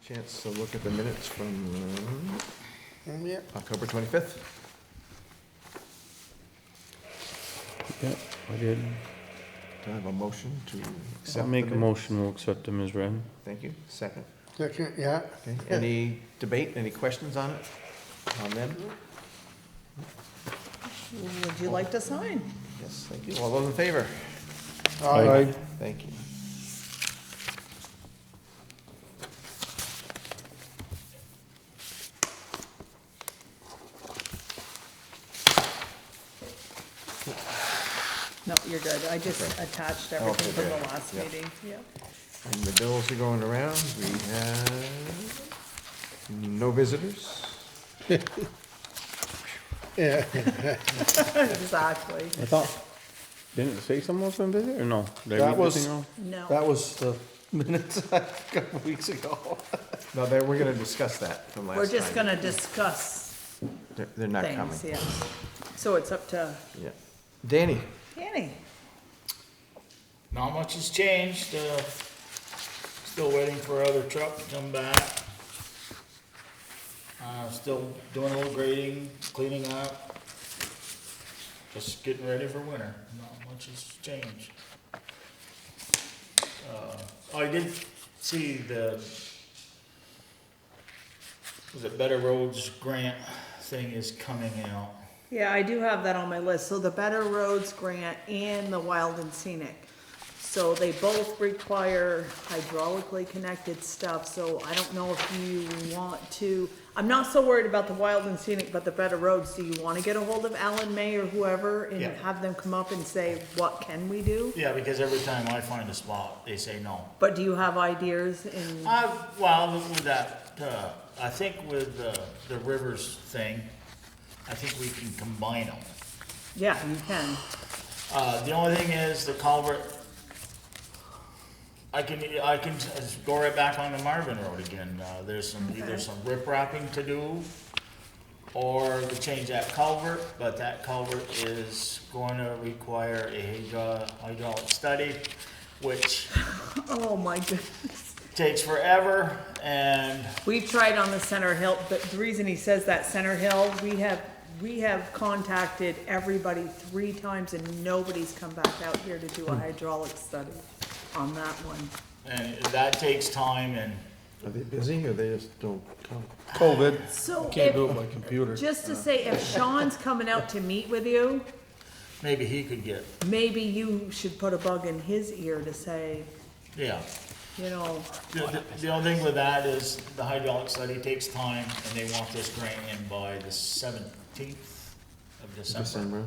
chance to look at the minutes from Yeah. October 25th? Yeah, I did. Do I have a motion to accept I'll the make a minutes? motion, we'll accept them as read. Thank you. Second. Second, yeah. Okay, any debate, any questions on it, on them? Would you like to sign? Yes, thank you. All those in favor? Aye. Thank you. No, you're good. I just attached everything from the last Yeah. meeting. Yeah. And the bills are going around. We have no visitors. Yeah. Exactly. I thought, didn't it say someone was gonna visit, or no? Did I That read was- this thing wrong? No. That was the minutes a couple weeks ago. No, we're gonna discuss that from last time. We're just gonna discuss They're not coming. things, yeah. So it's up to Yeah. Danny? Danny. Not much has changed, still waiting for our other truck to come back. Still doing a little grading, cleaning up. Just getting ready for winter, not much has changed. I did see was it Better Roads grant thing is coming out. Yeah, I do have that on my list. So the Better Roads Grant and the Wild and Scenic. So they both require hydraulically connected stuff, so I don't know if you want to, I'm not so worried about the Wild and Scenic, but the Better Roads, do you wanna get a hold of Alan May or whoever and Yeah. have them come up and say, what can we do? Yeah, because every time I find a spot, they say no. But do you have ideas in, Well, with that, I think with the rivers thing, I think we can combine them. yeah, you can. The only thing is the culvert, I can just go right back on the Marvin Road again. There's either some rip wrapping to do or to change that culvert, but that culvert is going to require a hydraulic study, which Oh my goodness. takes forever and We tried on the Center Hill, but the reason he says that Center Hill, we have contacted everybody 3 times and nobody's come back out here to do a hydraulic study on that one. and that takes time and Are they busy or they just don't come? COVID, So can't do if, it by computer. just to say, if Sean's coming out to meet with you, maybe he could get, maybe you should put a bug in his ear to say, yeah. you know, The only thing with that is the hydraulic study takes time, and they want this grant in by the 17th of December, December,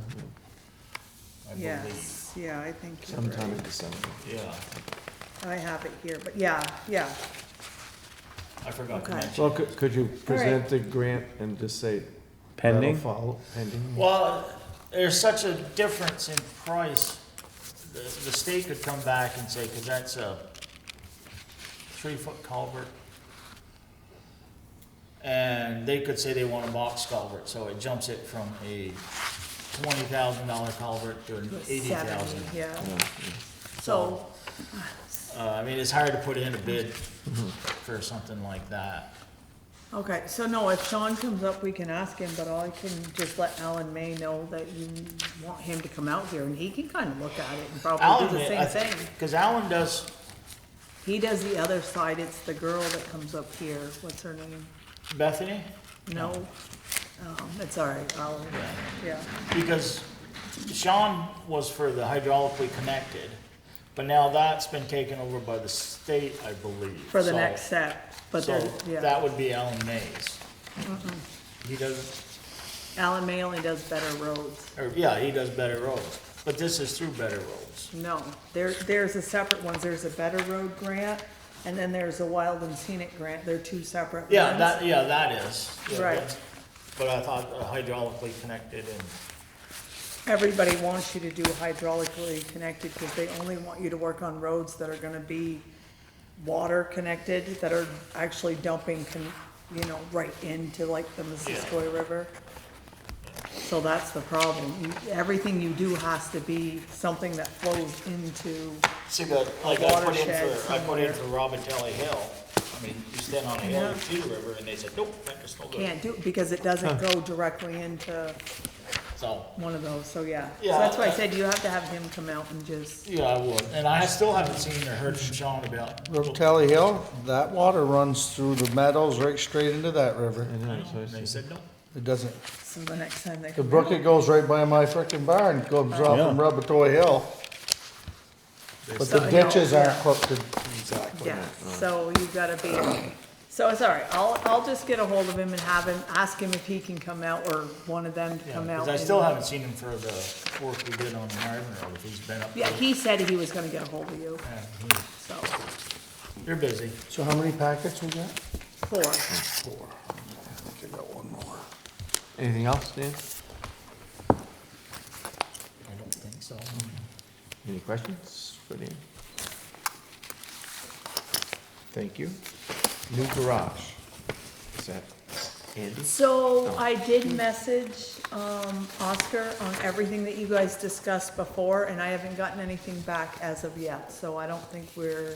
I believe. yes, yeah, I think you're sometime in right. December. Yeah, I have it here, but yeah, yeah, I forgot to Okay. mention. Well, could you present the grant and just say? Pending? that'll follow, pending? Well, there's such a difference in price. The state could come back and say, because that's a 3-foot culvert. And they could say they want a box culvert, so it jumps it from a $20,000 culvert to an $80,000. 70, yeah. So, I mean, it's hard to put in a bid for something like that. okay, so no, if Sean comes up, we can ask him, but I can just let Alan May know that you want him to come out here, and he can kind of look at it and probably do the same thing. Because Alan does, He does the other side, it's the girl that comes up here, what's her name? Bethany, No, it's all right, I'll, yeah, because Sean was for the hydraulically connected, but now that's been taken over by the state, I believe. for the So- next set, but So then, yeah. that would be Alan Mays. He doesn't, Alan May only does Better Roads. or, yeah, he does Better Roads, but this is through Better Roads. No, there's a separate ones, there's a Better Road grant, and then there's a Wild and Scenic grant, they're 2 separate ones. Yeah, that is. Yeah, Right. But I thought hydraulically connected and, Everybody wants you to do hydraulically connected, because they only want you to work on roads that are gonna be water connected, that are actually dumping, right into like the Missisquoi River. So that's the problem. Everything you do has to be something that flows into, see, but like I put in Watershed for somewhere. Robatelli Hill, I mean, you extend on a hill to the river, and they said, nope, that's no good. Can't do, because it doesn't go directly into So, one of those, so yeah. So Yeah, that's why I I- said you have to have him come out and just, yeah, I would, and I still haven't seen or heard from Sean about. Little Tally Hill, that water runs through the meadows right straight into that river. I know, so I And they said, said, no. It doesn't, so the next time they the come brook, out. it goes right by my frickin' barn, comes off Yeah. from Rubbertoy Hill. But So, the no, ditches aren't yeah. hooked exactly. Yeah, so you gotta be, so it's all right, I'll just get a hold of him and have him, ask him if he can come out, or one of them to Yeah, come out. because I and- still haven't seen him for the work we did on the Marvin Road, if he's been up Yeah, there. he said he was gonna get a hold of you, Yeah, so, You're busy. So how many packets we got? 4. 4. I think I got one more. anything else, Dan? I don't think so. Any questions for Dan? Thank you. New garage. Is that Andy? So I did message, Oscar on everything that you guys discussed before, and I haven't gotten anything back as of yet, so I don't think we're,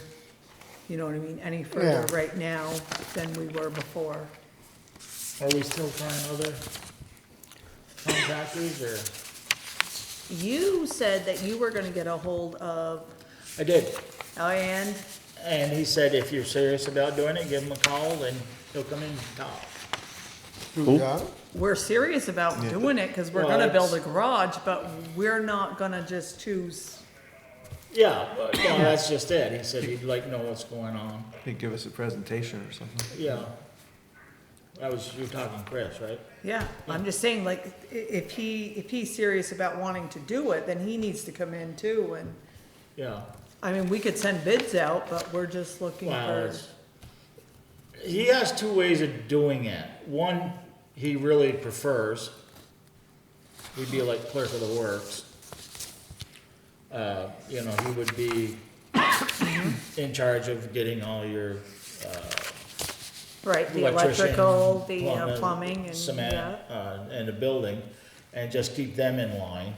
you know what I mean, any further Yeah. right now than we were before. Are we still trying other contractors, or? You said that you were gonna get a hold of, I did, and he said if you're serious about doing it, give him a call, and he'll come in and talk. Who got it? we're serious about Yeah. doing it, cause we're Well, gonna build a it's- garage, but we're not gonna just choose. Yeah, but, no, that's just it, he said he'd like to know what's going on, He'd give us a presentation or something. yeah. You're talking Chris, right? Yeah, I'm just saying, like, if he's serious about wanting to do it, then he needs to come in too, and, Yeah. I mean, we could send bids out, but we're just looking Well, for, he has two ways of doing it. One, he really prefers, he'd be like clerk of the works. You know, he would be in charge of getting all your, right, the electrician, electrical, the plumbing, and, cement, yeah. and the building, and just keep them in line.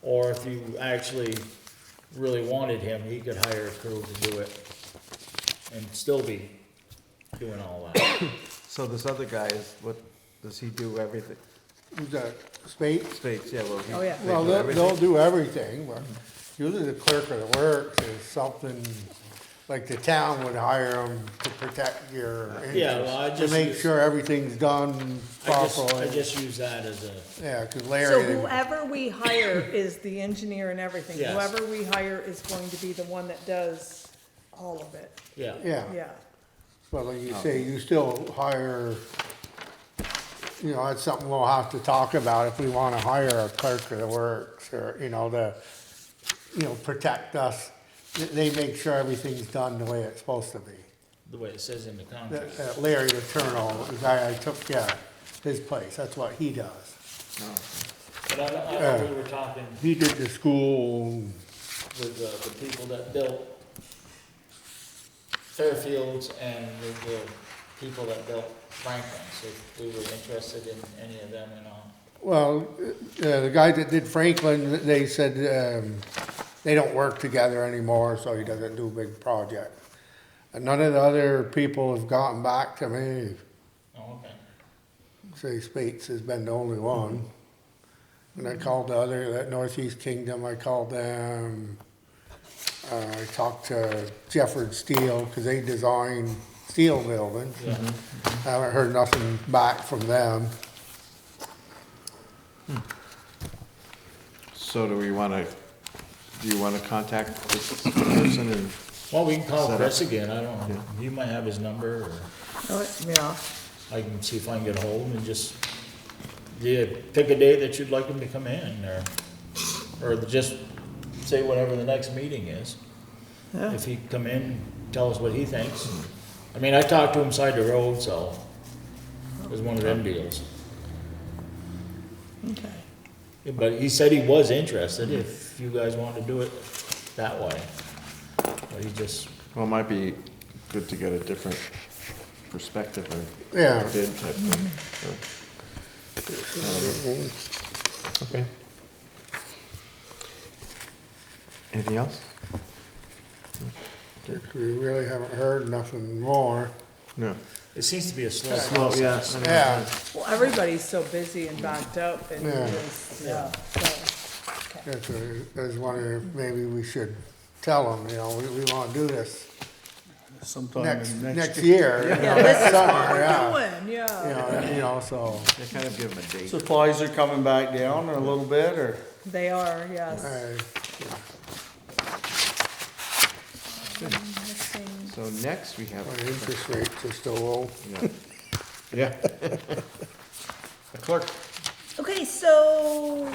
Or if you actually really wanted him, he could hire a crew to do it and still be doing all that. So this other guy is, what, does he do everything? Who's that? Spade? Spades, yeah, well, he. Oh, yeah. they Well, do everything? they'll do everything, but usually the clerk of the works is something, like the town would hire them to protect your Yeah, well, I interests. To just make use- sure everything's done I properly. just use that as a, Yeah, 'cause So Larry, whoever we hire is the engineer and everything, Yes. whoever we hire is going to be the one that does all of it, yeah. yeah, yeah. but like you say, you still hire, you know, that's something we'll have to talk about if we wanna hire a clerk of the works, or, you know, protect us. They make sure everything's done the way it's supposed to be. The way it says in the contract. That Larry Letourneau, the guy I took, yeah, his place, that's what he does. But I know we were talking He did the school, with the people that built Fairfields and with the people that built Franklin's, if we were interested in any of them and all. well, the guy that did Franklin, they said, they don't work together anymore, so he doesn't do big projects. And none of the other people have gotten back to me, Oh, okay. say Spates has been the only one. And I called the other, that Northeast Kingdom, I called them, I talked to Jefford Steel, cause they design steel buildings. Yeah. I haven't heard nothing back from them. So do you wanna contact this person and, Well, we can call Set up. Chris again, I don't know. You might have his number, or Yeah, I can see if I can get a hold of him and just, yeah, pick a day that you'd like him to come in, or just say whatever the next meeting is. yeah, If he'd come in, tell us what he thinks. I mean, I talked to him side the road, so it was one of them deals. okay. But he said he was interested if you guys wanted to do it that way. But he just, well, it might be good to get a different perspective or Yeah. bid type thing. So, okay. Anything else? We really haven't heard nothing more. No. It seems to be a slow Slow, yeah. process. I know. Yeah, Well, everybody's so busy and backed up and Yeah. just, yeah, so. I was wondering if maybe we should tell them, we wanna do this Sometime next, in next year. Yeah, this is what Summer, we're yeah. doing, yeah. So, They kind of give them a date. Supplies are coming back down a little bit, or? They are, yes. Missing- So next we have. our interest rates are still low. Yeah. Yeah. The clerk. Okay, so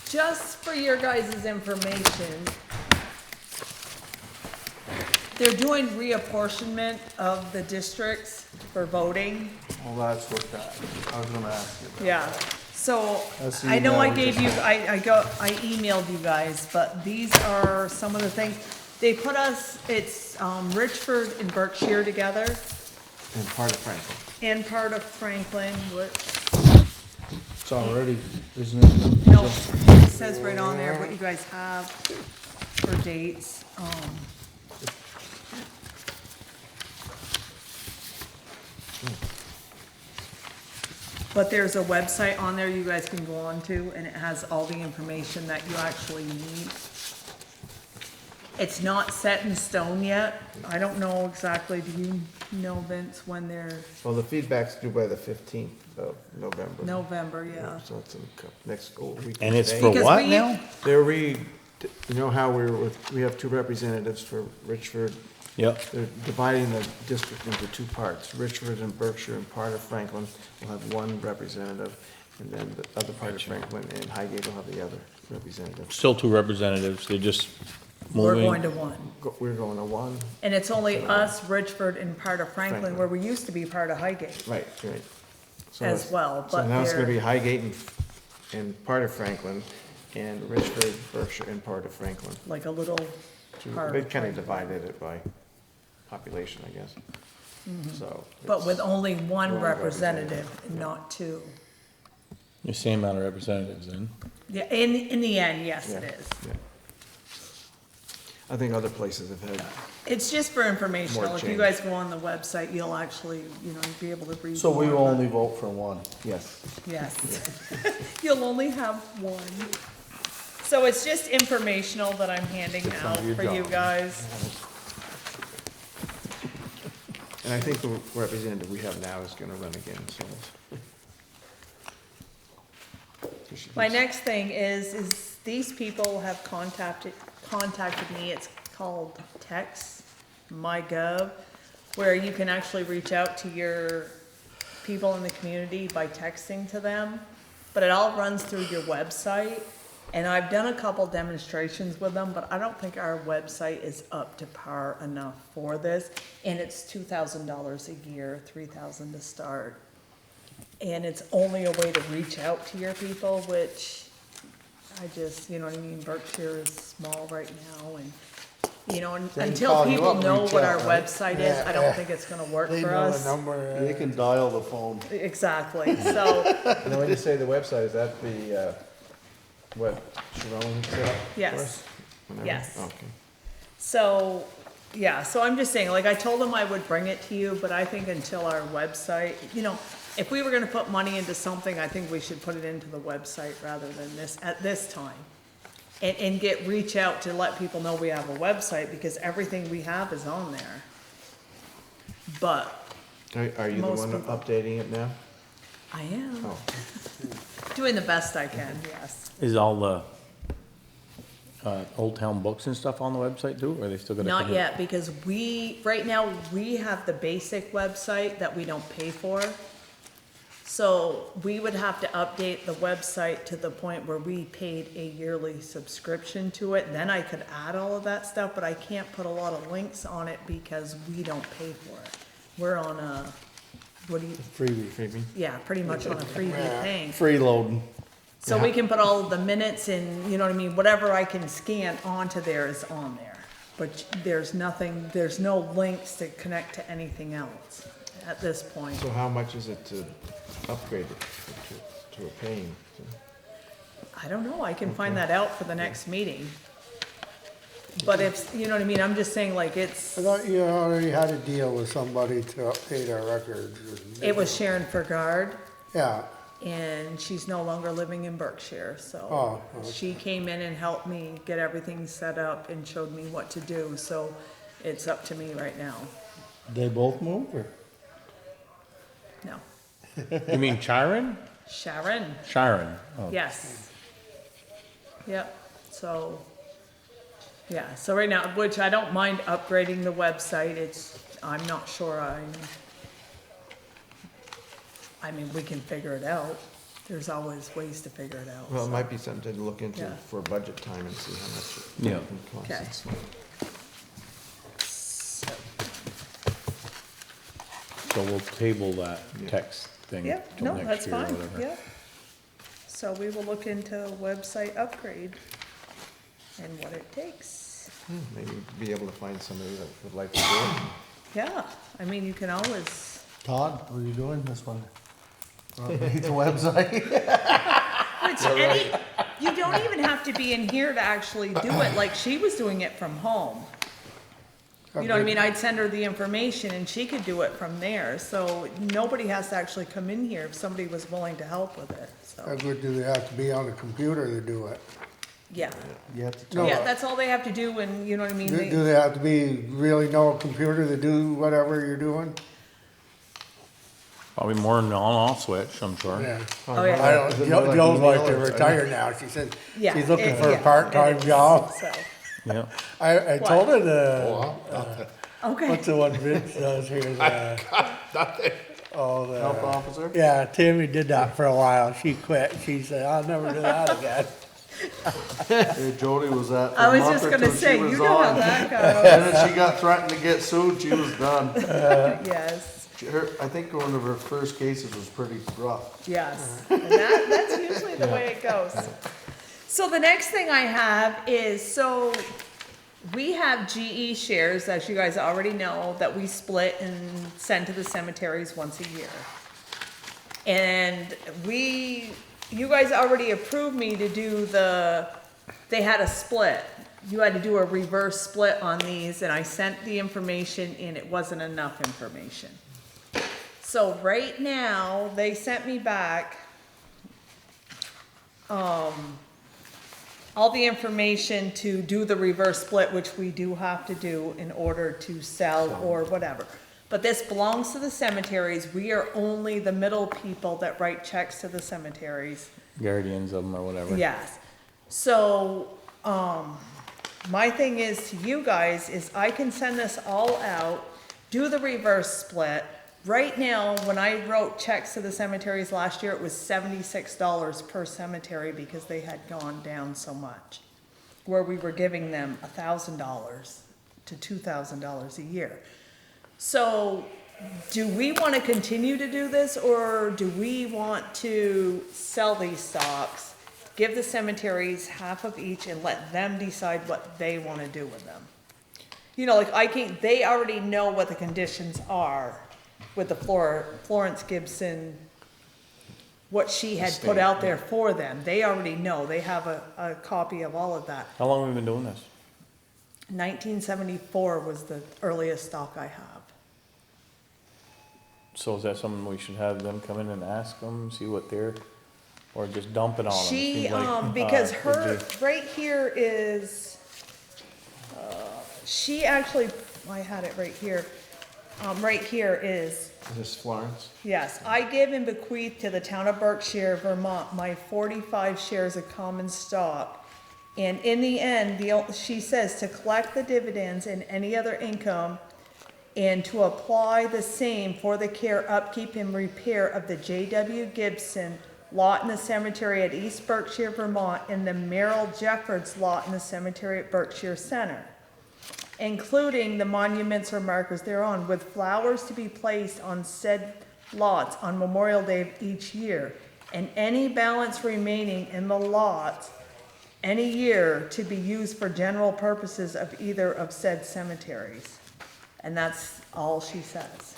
just for your guys' information, they're doing reapportionment of the districts for voting. Well, that's what I was gonna ask you. Yeah, so That's the I know I email we gave you, just I emailed you guys, but these are some of the things. They put us, it's Richford and Berkshire together And part of Franklin. and part of Franklin, which, It's already, isn't it? no, it says right on there what you guys have for dates. But there's a website on there you guys can go on to, and it has all the information that you actually need. It's not set in stone yet. I don't know exactly, do you know, Vince, when they're, Well, the feedback's due by the 15th of November. November, yeah. So it's in next week. And it's today. for Because what we- now? They're you know how we have two representatives for Richford? Yep. They're dividing the district into two parts. Richford and Berkshire and part of Franklin will have one representative, and then the other part of Franklin and Highgate will have the other representative. Still two representatives, they just We're moving. going to one. We're going to one, And it's only us, Richford, and part of Franklin, Franklin. where we used to be part of Highgate right. So as it's- well, So but now it's gonna be they're, Highgate and part of Franklin, and Richford, Berkshire, and part of Franklin. like a little part They of kind of Franklin. divided it by population, I guess. So. But it's with only one one representative and not two. The same amount of representatives then. Yeah, in the end, yes, it yeah, is. yeah. I think other places have had, It's just for informational. More If you change. guys go on the website, you'll actually, be able to read. So we more will about- only vote for one. yes. Yes. You'll only have one. So it's just informational that I'm handing out under your for you job. guys. And I think the representative we have now is gonna run again, so. My next thing is these people have contacted me. It's called Text MyGov, where you can actually reach out to your people in the community by texting to them. But it all runs through your website. And I've done a couple demonstrations with them, but I don't think our website is up to par enough for this. And it's $2,000 a year, $3,000 to start. And it's only a way to reach out to your people, which I just, you know what I mean, Berkshire is small right now, and, They until call you people up and know reach what out, our right? website is, I Yeah. don't think it's gonna work They for know the us. number. They can dial the phone. Exactly, so, And when you say the website, is that the, what Sharon set up for Yes. us? Whenever? Yes. Okay. so, yeah, so I'm just saying, like, I told them I would bring it to you, but I think until our website, if we were gonna put money into something, I think we should put it into the website rather than this, at this time. And reach out to let people know we have a website, because everything we have is on there. But Are you the Most one people. updating it now? I am Oh, doing the best I can, yes. Is all the, Old Town books and stuff on the website too, or are they still gonna? Not yet, because right now, we have the basic website that we don't pay for. So we would have to update the website to the point where we paid a yearly subscription to it. Then I could add all of that stuff, but I can't put a lot of links on it because we don't pay for it. We're on a, Freebie. freebie? yeah, pretty much on a freebie thing. Freeloading. So we can put all of the minutes and, you know what I mean, whatever I can scan onto there is on there. But there's no links to connect to anything else at this point. So how much is it to upgrade it to a paying? I don't know, I can find that out for the next meeting. But if, you know what I mean, I'm just saying like it's, I thought you already had a deal with somebody to update our records. it was Sharon Fergard, Yeah, and she's no longer living in Berkshire, so. Oh, okay. She came in and helped me get everything set up and showed me what to do, so it's up to me right now. They both moved, or? No, You mean Sharon? Sharon, Sharon. Oh. yes. Yep, so, yeah, so right now, which I don't mind upgrading the website, I'm not sure I mean, we can figure it out. There's always ways to figure it out. Well, it so. might be something to look into Yeah. for budget time and see how much it Yeah. costs. Okay. So we'll table that text thing Yeah, till no, next that's year or fine, whatever. yeah. So we will look into website upgrade and what it takes. Maybe be able to find somebody that would like to do it. Yeah, I mean, you can always, Todd, what are you doing this one? Update the website? you don't even have to be in here to actually do it, like she was doing it from home. You know what I mean, I'd send her the information and she could do it from there, so nobody has to actually come in here if somebody was willing to help with it, how so, good do they have to be on the computer to do it? yeah. You have to No, Yeah, that's all they have to do, and you know what I mean? Do They- do they have to be, really know a computer to do whatever you're doing? Probably more than on switch, I'm sure. Yeah. Oh, yeah. I don't, Is it more like Joe's like email to or- retire now, she said, Yeah, she's looking it- for yeah, a part-time it is, job. So, Yeah. I told her to, okay. what's the one Vince does here, the, oh, the. Health officer? Yeah, Tammy did that for a while, she quit, she said, I'll never do that again. Hey, Jody was at for I a was month just or gonna two, say, she was you know how on. that goes. And then she got threatened to get sued, she was done. Yes, I think one of her first cases was pretty rough. yes, and that's usually the way it goes. So the next thing I have is, so we have GE shares, as you guys already know, that we split and send to the cemeteries once a year. And you guys already approved me to do they had a split. You had to do a reverse split on these, and I sent the information and it wasn't enough information. So right now, they sent me back, all the information to do the reverse split, which we do have to do in order to sell or whatever. But this belongs to the cemeteries. We are only the middle people that write checks to the cemeteries. Guardians of them or whatever. Yes. So, my thing is to you guys is I can send this all out, do the reverse split. Right now, when I wrote checks to the cemeteries last year, it was $76 per cemetery because they had gone down so much. Where we were giving them $1,000 to $2,000 a year. So, do we want to continue to do this, or do we want to sell these stocks, give the cemeteries half of each and let them decide what they want to do with them? You know, like they already know what the conditions are with the Florence Gibson, what she had put out there for them. They already know. They have a copy of all of that. How long have we been doing this? 1974 was the earliest stock I have. So is that something we should have them come in and ask them, see what they're, or just dump it on them? She, Seems like, because would her, you- right here is, she actually, I had it right here. Right here is, Is this Florence? yes, I give and bequeath to the town of Berkshire, Vermont, my 45 shares of common stock. And in the end, she says to collect the dividends and any other income and to apply the same for the care, upkeep, and repair of the J.W. Gibson lot in the cemetery at East Berkshire, Vermont, and the Merrill Jeffords lot in the cemetery at Berkshire Center, including the monuments or markers thereon, with flowers to be placed on said lots on Memorial Day of each year, and any balance remaining in the lot any year to be used for general purposes of either of said cemeteries. And that's all she says.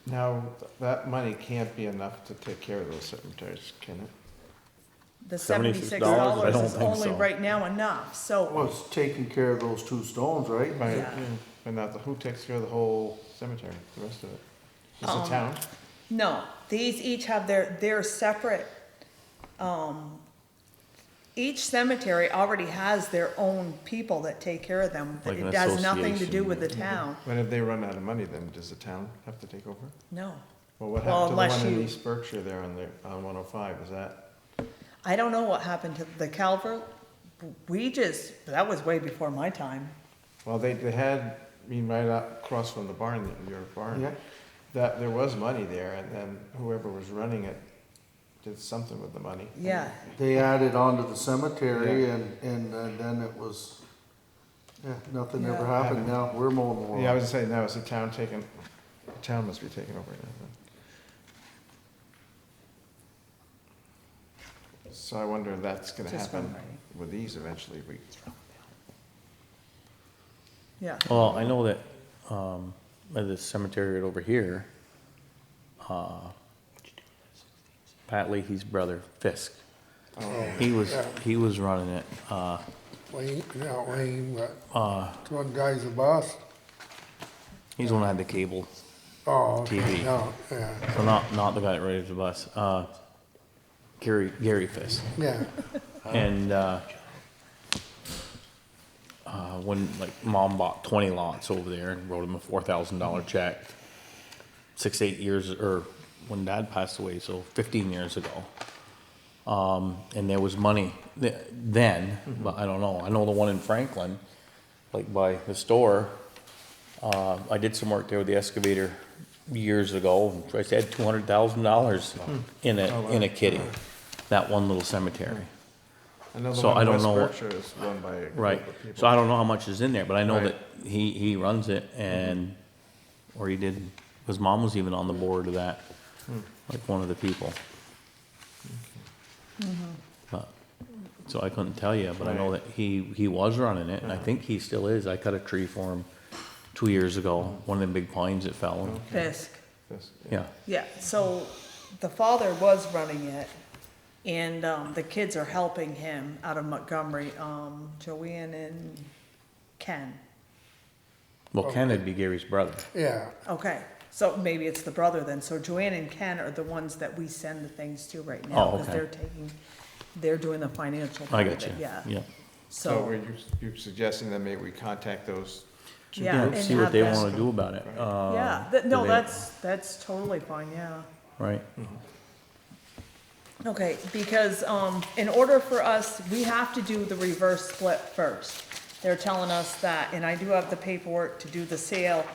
Now, that money can't be enough to take care of those cemeteries, can it? the $76? $76 I don't is think only so. right now enough, so, Well, it's taking care of those 2 stones, right? Right, Yeah. yeah. But not the, who takes care of the whole cemetery, the rest of it? Is the town? no, these each have their separate, each cemetery already has their own people that take care of them. Like an It has nothing to do association. with the town, When if they run out of money, then does the town have to take over? no. Well, what Well, happened to the unless one in you- East Berkshire there on the, on 105, is that? I don't know what happened to the Calvert, that was way before my time. Well, they had, I mean, right up across from the barn, your barn. Yeah. That, there was money there, and then whoever was running it did something with the money. Yeah, They added on to the cemetery Yeah. and then it was, yeah, nothing ever Yeah. happened. Now we're mowing more. Yeah, I was gonna say, now is the town taking, the town must be taking over now. then. So I wonder if that's gonna Just happen one writing. with these eventually. yeah. Well, I know that, at the cemetery right over here, Pat Leahy's brother, Fisk, he was running it, Wayne, not Wayne, but uh, one guy's the boss. he's the one that had the cable, Oh, okay, TV. no, yeah, so not the guy that raised the bus, Gary Fisk. yeah, And, when, like, Mom bought 20 lots over there and wrote him a $4,000 check, 6, 8 years, or when Dad passed away, so 15 years ago. And there was money then, but I don't know. I know the one in Franklin, like by the store, I did some work there with the excavator years ago, and I said $200,000 in a kitty, that one little cemetery. I know the So one I in don't West know what- Berkshire is run by a group Right, of people. so I don't know how much is in there, but I know Right. that he runs it and, or he did, his mom was even on the board of that, like one of the people. But, so I couldn't tell you, but I know Right. that he was running it, and I think he still is. I cut a tree for him 2 years ago, one of them big pines that fell. Fisk. This- Yeah, Yeah, so the father was running it, and the kids are helping him out of Montgomery, Joanne and Ken. well, Ken would be Gary's brother. yeah, Okay, so maybe it's the brother then. So Joanne and Ken are the ones that we send the things to right now, Oh, because okay. they're doing the financial I part of got it, you, yeah. yeah. So were So, you suggesting that maybe we contact those? yeah, and See what have they them- wanna do about it. Yeah, do no, they- that's totally fine, yeah. Right, Okay, because, in order for us, we have to do the reverse split first. They're telling us that, and I do have the paperwork to do the sale,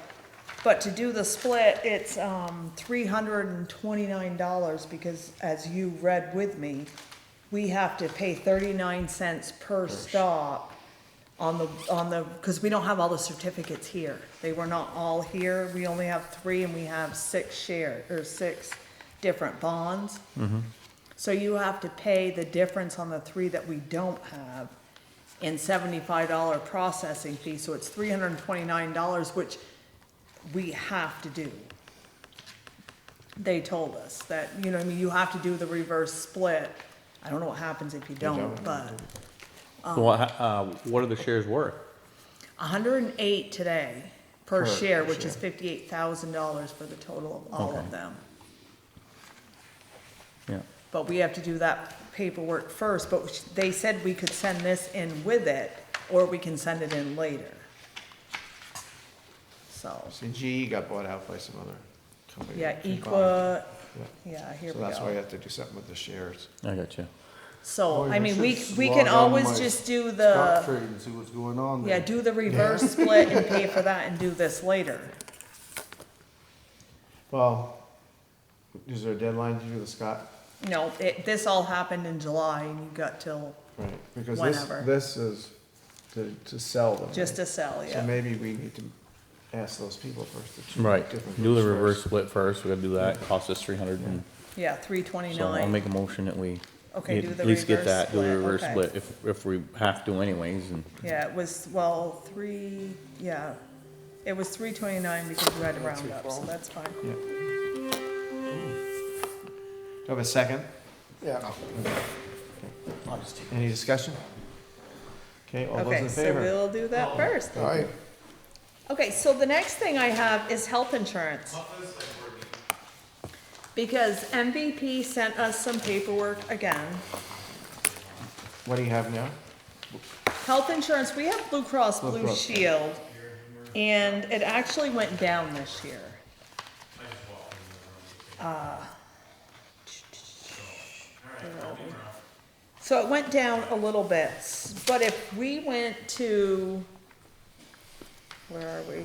but to do the split, it's, $329, because as you read with me, we have to pay 39 cents per stop on the, because we don't have all the certificates here. They were not all here, we only have 3, and we have 6 different bonds. So you have to pay the difference on the 3 that we don't have and $75 processing fee, so it's $329, which we have to do. They told us that, you know, what I mean, you have to do the reverse split. I don't know what happens if you don't, but so what are the shares worth? 108 today per Per share, which is share. $58,000 for the total of all Okay. of them. Yeah, But we have to do that paperwork first, but they said we could send this in with it, or we can send it in later. So, See, GE got bought out by some other company. yeah, combined. Equa, Yeah. yeah, here So we that's why you go. have to do something with the shares. I got you. So, Oh, I mean, we should can log on to always my just do Stock the, trade and see what's going on yeah, there. do the reverse split and pay for that and do this later. Well, is there a deadline to do the Scott? No, this all happened in July and you got till, Right, because Whenever. this is to sell them. just to right? sell, So yeah. maybe we need to ask those people first to choose Right, different do the groups reverse first. split first, we gotta do that, cost us 300 and, Yeah, so I'll 329. make a motion that we Okay, do the at least get reverse that, do the split, reverse okay. split, if we have to anyways, and, Yeah, it was, well, it was 329 because you had to round up, so that's fine. Yeah. Do you have a second? yeah. Any discussion? Okay, all those Okay, in so favor? we'll do that first. All right, Okay, so the next thing I have is health insurance. Because MVP sent us some paperwork again. What do you have now? Health insurance, we have Blue Cross Blue Blue Cross. Shield, and it actually went down this year. So it went down a little bit, but if we went to, where are we?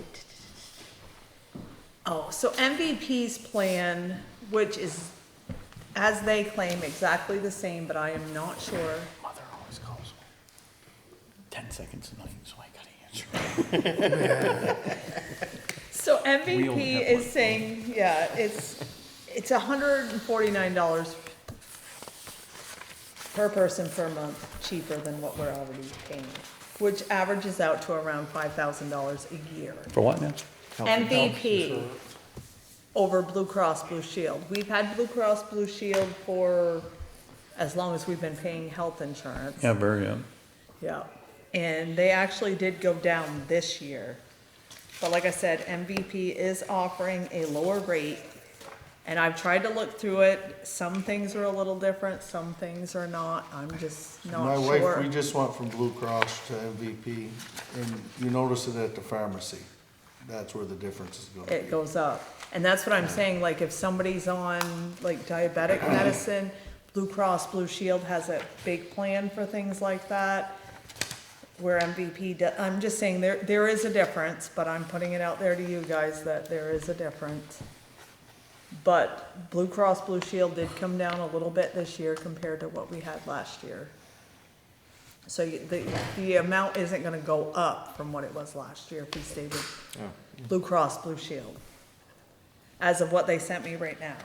Oh, so MVP's plan, which is, as they claim, exactly the same, but I am not sure. Mother always calls me. 10 seconds a night, so I gotta answer. So We only MVP have is saying, yeah, it's $149 per person per month, cheaper than what we're already paying, which averages out to around $5,000 a year. For what now? MVP over Blue Cross Blue Shield. We've had Blue Cross Blue Shield for as long as we've been paying health insurance. Yeah, very, yeah. Yeah, and they actually did go down this year. But like I said, MVP is offering a lower rate, and I've tried to look through it. Some things are a little different, some things are not. I'm just My not wife, sure. we just went from Blue Cross to MVP, and you notice it at the pharmacy. That's where the difference is going to It be. goes up. And that's what I'm saying, like if somebody's on like diabetic medicine, Blue Cross Blue Shield has a big plan for things like that. Where MVP, I'm just saying there is a difference, but I'm putting it out there to you guys that there is a difference. But Blue Cross Blue Shield did come down a little bit this year compared to what we had last year. So the amount isn't gonna go up from what it was last year if we stayed with Blue Cross Blue Shield. As of what they sent me right now.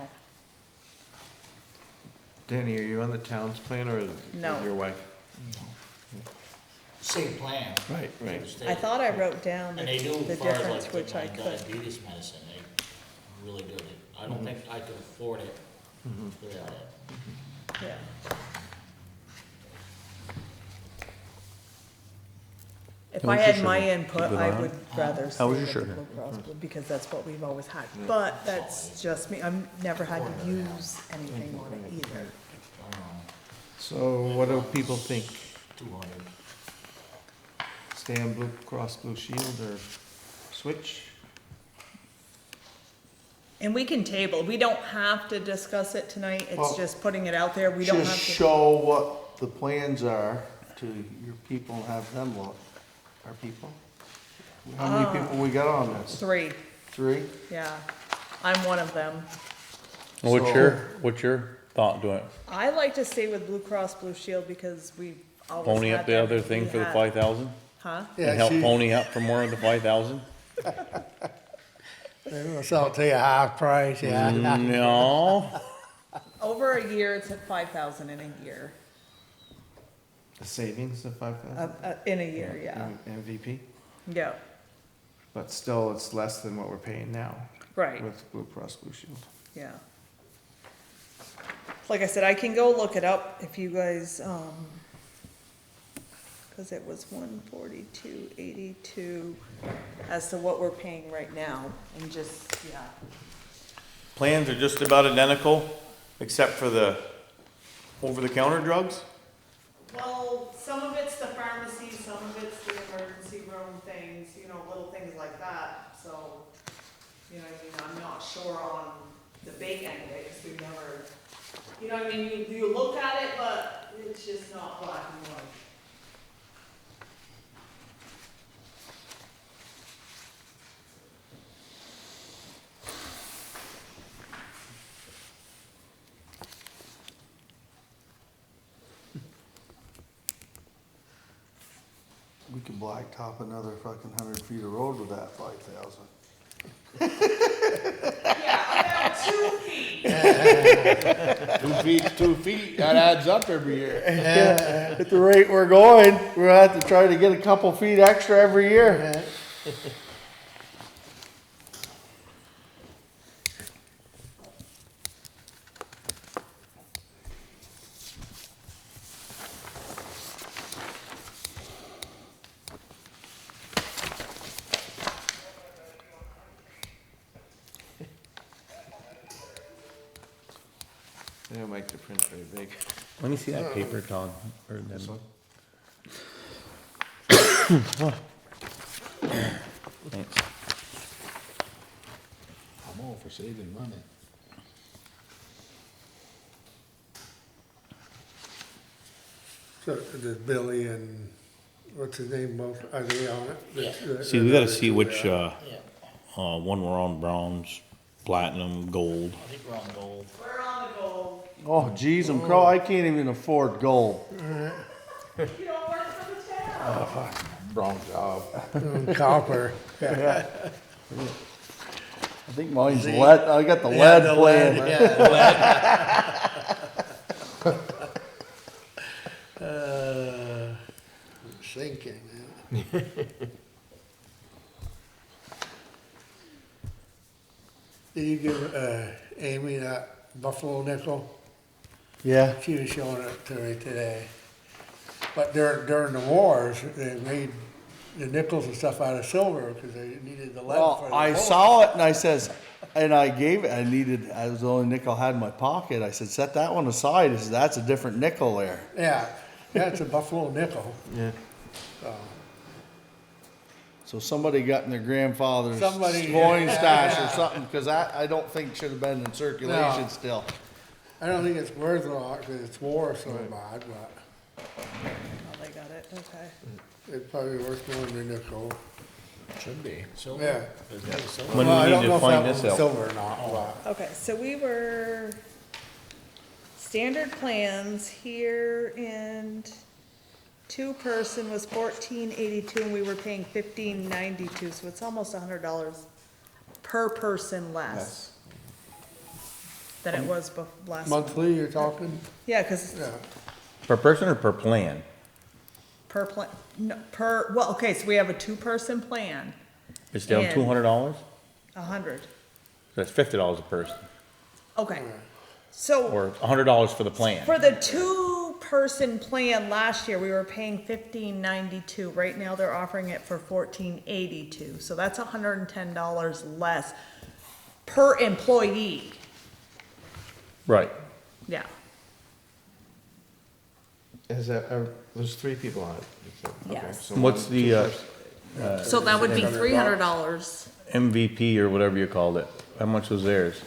Danny, are you on the town's plan or is No. it your wife? Same plan. Right, right. I thought I wrote down the And they do, the as far as difference, like which my I could. diabetes medicine, they really do it. I don't think I could afford it without it. Yeah. If I had my input, I would rather stay How was your with shirt? Blue Cross Blue, because that's what we've always had. But that's just me, I've never had to use anything on it either. So what do people think? 200. Stay on Blue Cross Blue Shield or switch? And we can table, we don't have to discuss it tonight, it's Well, just putting it out there, we don't Just have to. show what the plans are to your people and have them look. Our people? How many people we got on this? 3, 3? yeah, I'm one of them. What's your thought doing it? I like to stay with Blue Cross Blue Shield because we've always Pony had up the them. other thing We for the had- 5,000? Huh? And help she- pony up for more of the 5,000? they're gonna sell it to you half price, yeah. No. Over a year, it's at 5,000 in a year, A savings of 5,000? in a year, yeah, MVP? yeah, But still, it's less than what we're paying now right, with Blue Cross Blue Shield. yeah. Like I said, I can go look it up if you guys, cause it was 142.82 as to what we're paying right now, and just, yeah. Plans are just about identical, except for the over-the-counter drugs? Well, some of it's the pharmacy, some of it's the emergency room things, you know, little things like that, so, you know, what I mean, I'm not sure on the big end of it, 'cause we've never, you know, what I mean, you look at it, but it's just not black and white. We could blacktop another fucking 100 feet of road with that 5,000. Yeah, about 2 feet. 2 feet, that adds up every year. At the rate we're going, we'll have to try to get a couple feet extra every year. They don't make the print very big. Let me see that paper, Todd. Or them. This one? Thanks. I'm all for saving money. So does Billy and, what's his name, both, are they on it? See, we gotta see two, which, yeah. one we're on bronze, platinum, gold. I think we're on gold. We're on the gold. Oh, geez, I'm crow, I can't even afford gold. You don't work for the town. Wrong job. Copper. I think mine's lead, I got the lead plan. Sinking, man. Did you give, Amy that buffalo nickel? Yeah, She was showing it to me today. But during the wars, they made the nickels and stuff out of silver because they needed the lead for well, the I bullet. saw it and I says, and I gave it, I was the only nickel I had in my pocket, I said, set that one aside, I said, that's a different nickel there. Yeah, it's a buffalo nickel. Yeah. So somebody got in their grandfather's Somebody- coin stash or something, cause that, I don't think should have been in circulation No. still. I don't think it's worth a lot because it's war so bad, but Oh, they got it, okay. it's probably worth more than a nickel. Should be. Silver? Yeah. Is that silver? When Well, I we don't need know to if find that this was out. silver or not, but. Okay, so we were, standard plans here and two-person was $14.82 and we were paying $15.92, so it's almost $100 per person less than it was last month. Monthly, you're talking? Yeah, cause Yeah. Per person or per plan? per plan, no, well, okay, so we have a two-person plan, It's down And- $200? 100. That's $50 a person, Okay, so. or $100 for the plan. For the two-person plan last year, we were paying $15.92. Right now, they're offering it for $14.82. So that's $110 less per employee. Right. Yeah. Is that, there's 3 people on it? Okay, Yes. so What's one, the, 2 person. So that would be $300. MVP or whatever you called it? How much was theirs?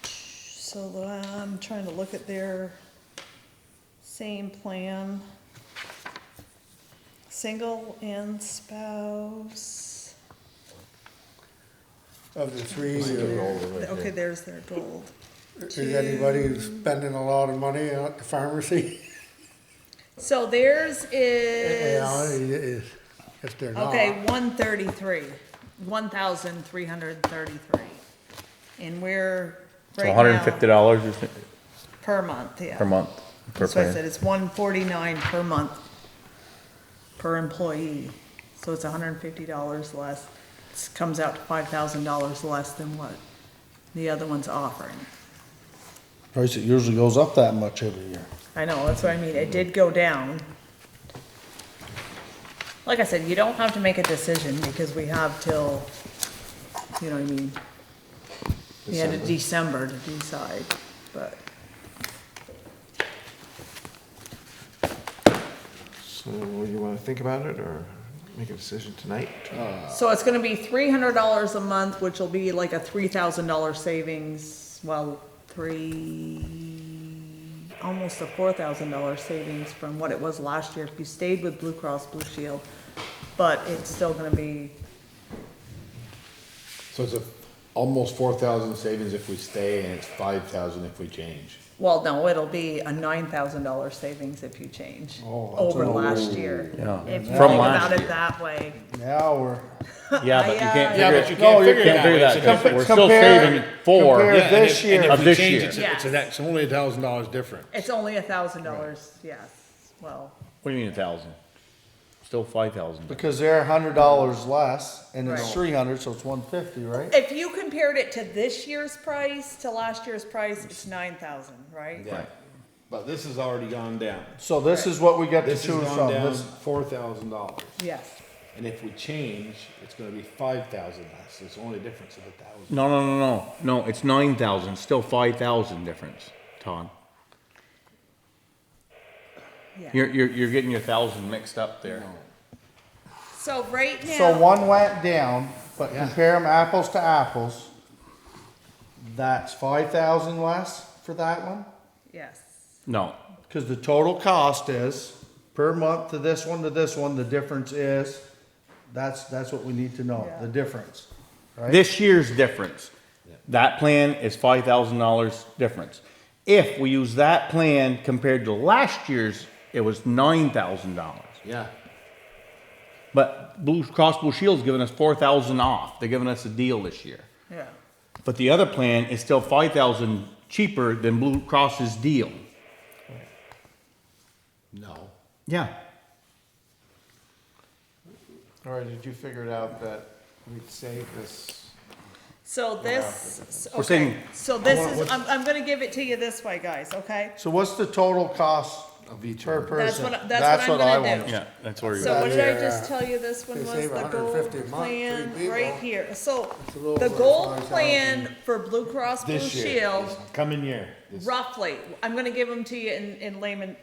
So I'm trying to look at their same plan. Single and spouse. Of the three, Okay, there's their gold. is anybody spending a lot of money at the pharmacy? So theirs Yeah, is, it is, if they're not. okay, 1,333. And we're So right $150 now or something per month, yeah. per month, per That's what I said, plan. it's $149 per month per employee. So it's $150 less. It comes out to $5,000 less than what the other one's offering. Price, it usually goes up that much every year. I know, that's what I mean, it did go down. Like I said, you don't have to make a decision because we have till, you know what I mean? The end of December to decide, but. So you wanna think about it or make a decision tonight? So it's gonna be $300 a month, which will be like a $3,000 savings, well, almost a $4,000 savings from what it was last year if you stayed with Blue Cross Blue Shield. But it's still gonna be, So it's almost 4,000 savings if we stay and it's 5,000 if we change. well, no, it'll be a $9,000 savings if you change Oh, that's over a- last year. Yeah. If you think From about last it year. that way. Now we're. Yeah, but you can't Yeah, figure but it. you No, can't you figure it can't that figure way. that, So 'cause compare- we're still saving four. compare- Yeah, and this if- and year. if Of we this change, year. it's only $1,000 different. It's only $1,000, yes, well, What do you mean 1,000? Still 5,000. Because they're $100 less, and it's Right. 300, so it's 150, right? if you compared it to this year's price to last year's price, it's 9,000, right? Yeah. But this has already gone down. So this is what we get to This has choose gone from, down this, $4,000. Yes, And if we change, it's gonna be 5,000 less. It's only a difference of 1,000. No, it's 9,000, still 5,000 difference, Todd. Yeah. You're getting your 1,000 mixed up there. So right So now, one went down, but Yeah. compare them apples to apples. That's 5,000 less for that one? yes, No, Cause the total cost is, per month to this one, the difference is, that's what we need to know, Yeah. the difference, right? this year's difference, that plan is $5,000 difference. If we use that plan compared to last year's, it was $9,000. Yeah. But Blue Cross Blue Shield's giving us 4,000 off. They're giving us a deal this year. yeah. But the other plan is still 5,000 cheaper than Blue Cross's deal. No. Yeah. All right, did you figure it out that we'd save this? So this, We're okay, saying- so this is, I'm gonna give it to you this way, guys, okay? So what's the total cost Of each per one. person? That's what I'm I gonna want. do. Yeah, that's where So you're what did I Yeah. just tell you this one They was, save the gold 150 a month, plan, three people. right here, so, It's a little the over gold 5,000. plan for Blue Cross Blue This year, Shield, this coming year. This- roughly, I'm gonna give them to you in layman,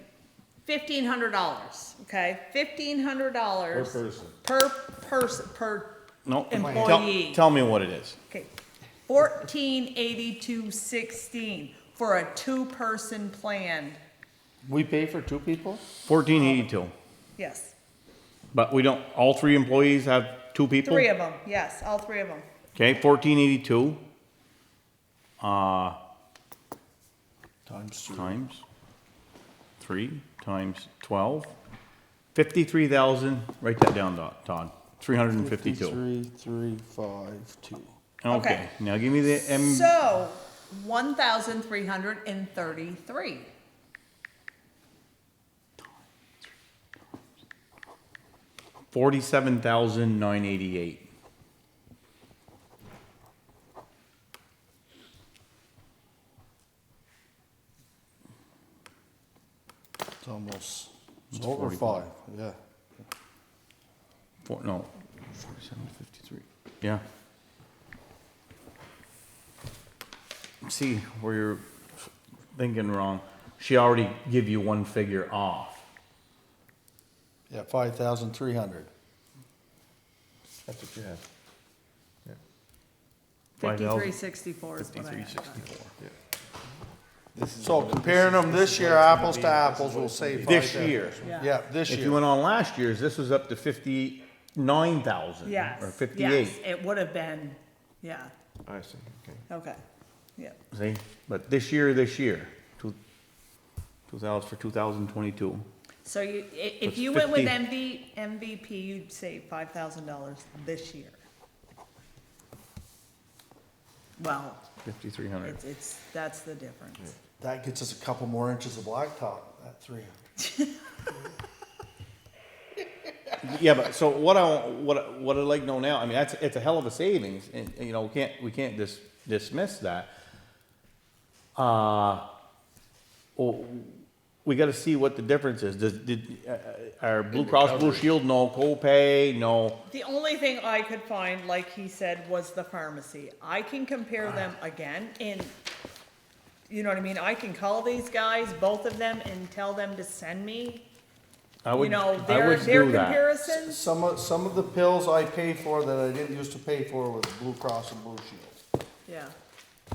$1,500, okay? $1,500. Per person. Per person, per no, employee. tell me what it is. Okay, 1482.16 for a two-person plan, We pay for two people? 1482. yes. But we don't, all three employees have two people? Three of them, yes, all three of them. Okay, 1482. Times Times 3 times 12. 53,000, write that down, Todd. 352. 53,352. Okay, now give me the So, 1,333. $47,988. It's almost, it's It's over 45. 5, yeah. 4753. Yeah. See, where you're thinking wrong. She already give you one figure off. Yeah, 5,300. That's what you have. 5364 is what I have. 5364. So comparing them this year, apples to apples, we'll save This 5,000. year. Yeah, this If you year. went on last year's, this was up to 59,000. Yes, Or 58. yes, it would have been, yeah, I see, okay. okay, yeah. See, but this year, 2000 for 2022. So you, if That's you went with 50. MVP, you'd save $5,000 this year. Well, 5,300. that's the difference. That gets us a couple more inches of blacktop, that 300. Yeah, but so what I'd like to know now, I mean, it's a hell of a savings, and, you know, we can't dismiss that. Well, we gotta see what the difference is. Are Blue Cross Blue Shield, no copay, no, The only thing I could find, like he said, was the pharmacy. I can compare them again and, you know what I mean? I can call these guys, both of them, and tell them to send me, I you would, know, I their would do that. comparisons. Some of the pills I paid for that I didn't used to pay for was Blue Cross and Blue Shield. Yeah,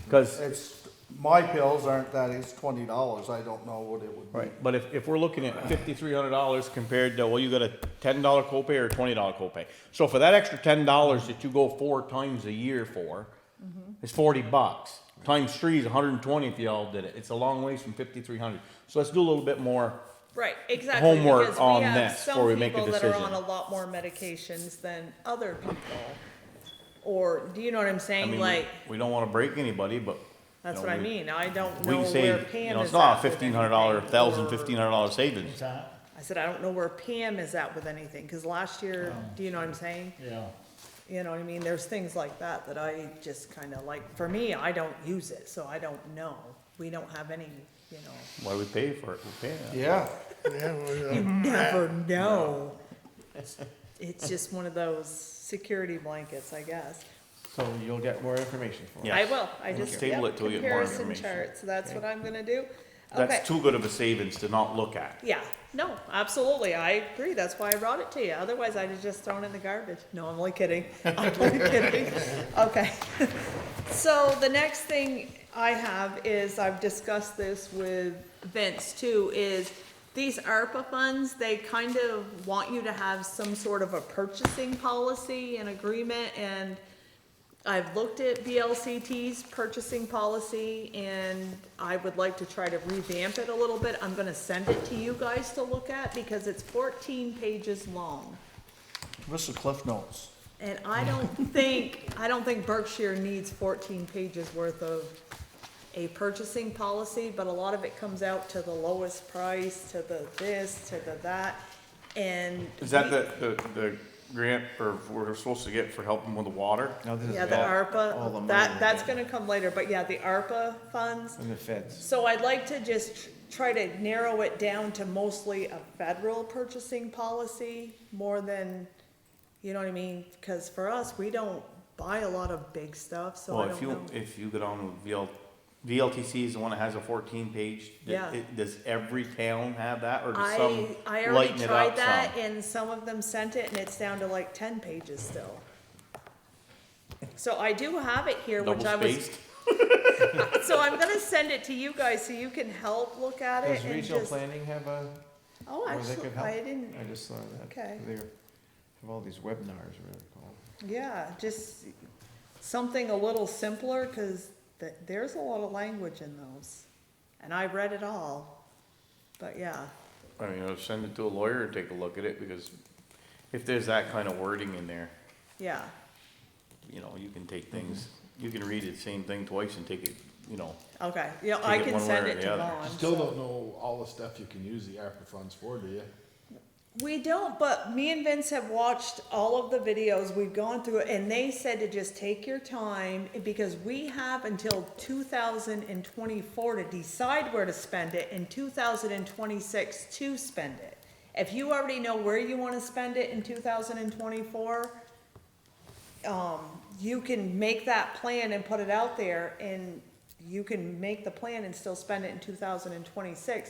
Cause, It's, my pills aren't that, it's $20, I don't know what it would be. right, but if we're looking at $5,300 compared to, well, you got a $10 copay or a $20 copay. So for that extra $10 that you go 4 times a year for, it's $40. Times 3 is 120 if you all did it. It's a long ways from 5,300. So let's do a little bit more. right, exactly. Homework because on we have this some before we make a people that are decision. on a lot more medications than other people. Or, do you know what I'm I saying? mean, Like, we don't wanna break anybody, but. that's you know, what I we- mean. I don't We know can where save, Pam you know, is it's not at a with $1,500, anything, $1,000, or- $1,500 savings. What's that? I said, I don't know where Pam is at with anything, cause last year, do you know what I'm saying? Yeah. You know what I mean? There's things like that that I just kinda like, for me, I don't use it, so I don't know. We don't have any, you know, Why we pay for it, we pay it. Yeah, Yeah, you never know. it's just one of those security blankets, I guess. So you'll get more information for us. Yeah. I will, I Let's just, table yep, it till we get more comparison information. chart, so that's what I'm gonna do. Okay. That's too good of a savings to not look at. Yeah, no, absolutely, I agree, that's why I brought it to you, otherwise I'd have just thrown it in the garbage. No, I'm only kidding, I'm only kidding. Okay, so the next thing I have is, I've discussed this with Vince too, is these ARPA funds, they kind of want you to have some sort of a purchasing policy and agreement, and I've looked at VLCT's purchasing policy, and I would like to try to revamp it a little bit. I'm gonna send it to you guys to look at, because it's 14 pages long. Give us the cliff notes. And I don't think Berkshire needs 14 pages worth of a purchasing policy, but a lot of it comes out to the lowest price, to the this, to the that, and. Is that the grant or we're supposed to get for helping with the water? Now, this is Yeah, the all the ARPA, money that's we get gonna come later, but yeah, the ARPA funds. from the feds. So I'd like to just try to narrow it down to mostly a federal purchasing policy, more than, you know what I mean? Because for us, we don't buy a lot of big stuff, so I Well, don't know. if you go down with VLTC is the one that has a 14 page. Yeah. Does every town have that, or does I some already lighten it tried up that, some? and some of them sent it, and it's down to like 10 pages still. So I do have it here, which I Double was, spaced? so I'm gonna send it to you guys so you can help look at it Does and regional just. planning have a, Oh, where they actually, could help? I didn't, I just saw that. Okay. They have all these webinars, whatever they're called. yeah, just something a little simpler, cause there's a lot of language in those. And I read it all, but yeah, I mean, send it to a lawyer and take a look at it, because if there's that kind of wording in there, yeah, you know, you can take things, you can read the same thing twice and take it, you know. okay, yeah, I Take it can one way send or it the to other. Vaughn. Still so- don't know all the stuff you can use the ARPA funds for, do you? We don't, but me and Vince have watched all of the videos, we've gone through it, and they said to just take your time, because we have until 2024 to decide where to spend it, and 2026 to spend it. If you already know where you wanna spend it in 2024, you can make that plan and put it out there, and you can make the plan and still spend it in 2026.